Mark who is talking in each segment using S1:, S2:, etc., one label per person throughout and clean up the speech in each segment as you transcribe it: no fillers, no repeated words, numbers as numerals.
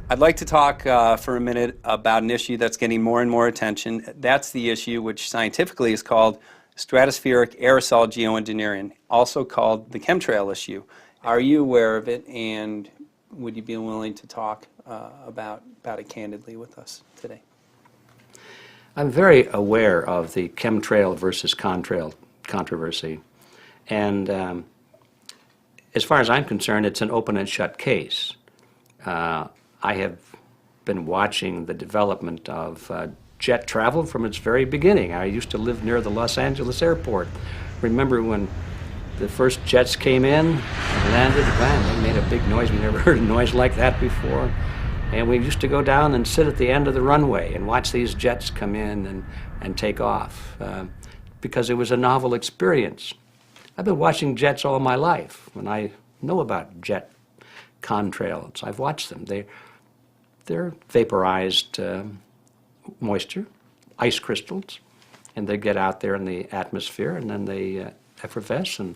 S1: I'd like to talk for a minute about an issue that's getting more and more attention. That's the issue which scientifically is called stratospheric aerosol geoengineering, also called the chemtrail issue. Are you aware of it, and would you be willing to talk about it candidly with us today?
S2: I'm very aware of the chemtrail versus contrail controversy, and as far as I'm concerned, it's an open and shut case. I have been watching the development of jet travel from its very beginning. I used to live near the Los Angeles airport. Remember when the first jets came in and landed, bang, they made a big noise. We never heard a noise like that before. And we used to go down and sit at the end of the runway and watch these jets come in and take off because it was a novel experience. I've been watching jets all my life. When I know about jet contrails, I've watched them. They're vaporized moisture, ice crystals, and they get out there in the atmosphere, and then they effervesce and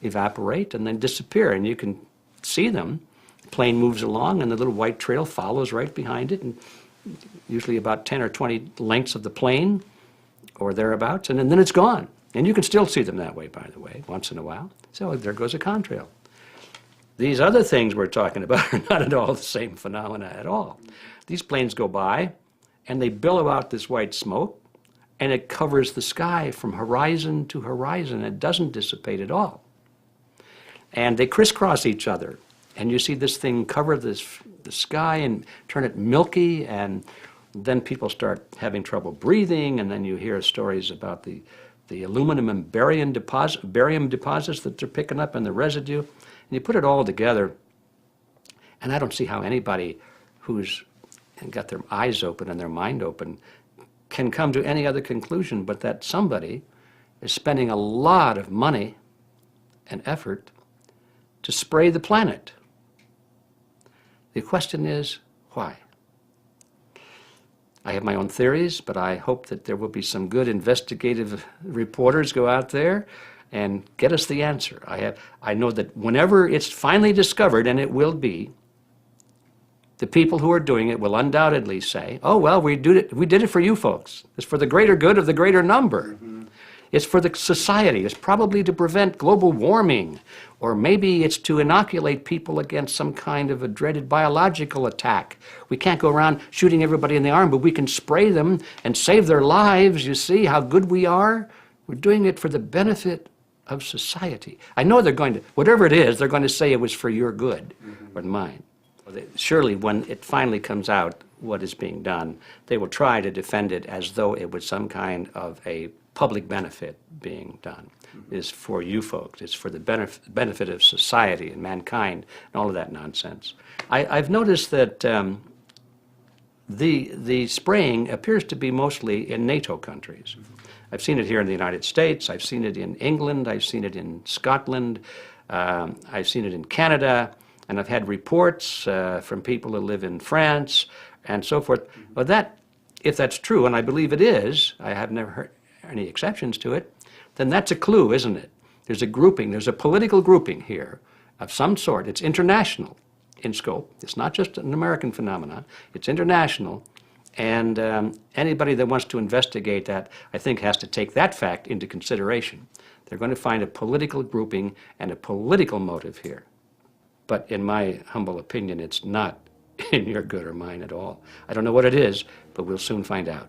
S2: evaporate and then disappear, and you can see them. The plane moves along, and the little white trail follows right behind it, and usually about 10 or 20 lengths of the plane or thereabouts, and then it's gone. And you can still see them that way, by the way, once in a while. So there goes a contrail. These other things we're talking about are not at all the same phenomena at all. These planes go by, and they billow out this white smoke, and it covers the sky from horizon to horizon. It doesn't dissipate at all. And they crisscross each other, and you see this thing cover the sky and turn it milky, and then people start having trouble breathing, and then you hear stories about the aluminum and barium deposits that they're picking up in the residue. And you put it all together, and I don't see how anybody who's got their eyes open and their mind open can come to any other conclusion but that somebody is spending a lot of money and effort to spray the planet. The question is, why? I have my own theories, but I hope that there will be some good investigative reporters go out there and get us the answer. I know that whenever it's finally discovered, and it will be, the people who are doing it will undoubtedly say, oh, well, we did it for you folks. It's for the greater good of the greater number. Mm-hmm. It's for the society. It's probably to prevent global warming, or maybe it's to inoculate people against some kind of a dreaded biological attack. We can't go around shooting everybody in the arm, but we can spray them and save their lives. You see how good we are? We're doing it for the benefit of society. I know they're going to, whatever it is, they're going to say it was for your good, mm-hmm. or mine. Surely when it finally comes out what is being done, they will try to defend it as though it was some kind of a public benefit being done. Mm-hmm. It's for you folks. It's for the benefit of society and mankind and all of that nonsense. I've noticed that the spraying appears to be mostly in NATO countries. Mm-hmm. I've seen it here in the United States. I've seen it in England. I've seen it in Scotland. I've seen it in Canada. And I've had reports from people who live in France and so forth. But that, if that's true, and I believe it is, I have never heard any exceptions to it, then that's a clue, isn't it? There's a grouping, there's a political grouping here of some sort. It's international in scope. It's not just an American phenomenon. It's international. And anybody that wants to investigate that, I think, has to take that fact into consideration. They're going to find a political grouping and a political motive here. But in my humble opinion, it's not in your good or mine at all. I don't know what it is, but we'll soon find out.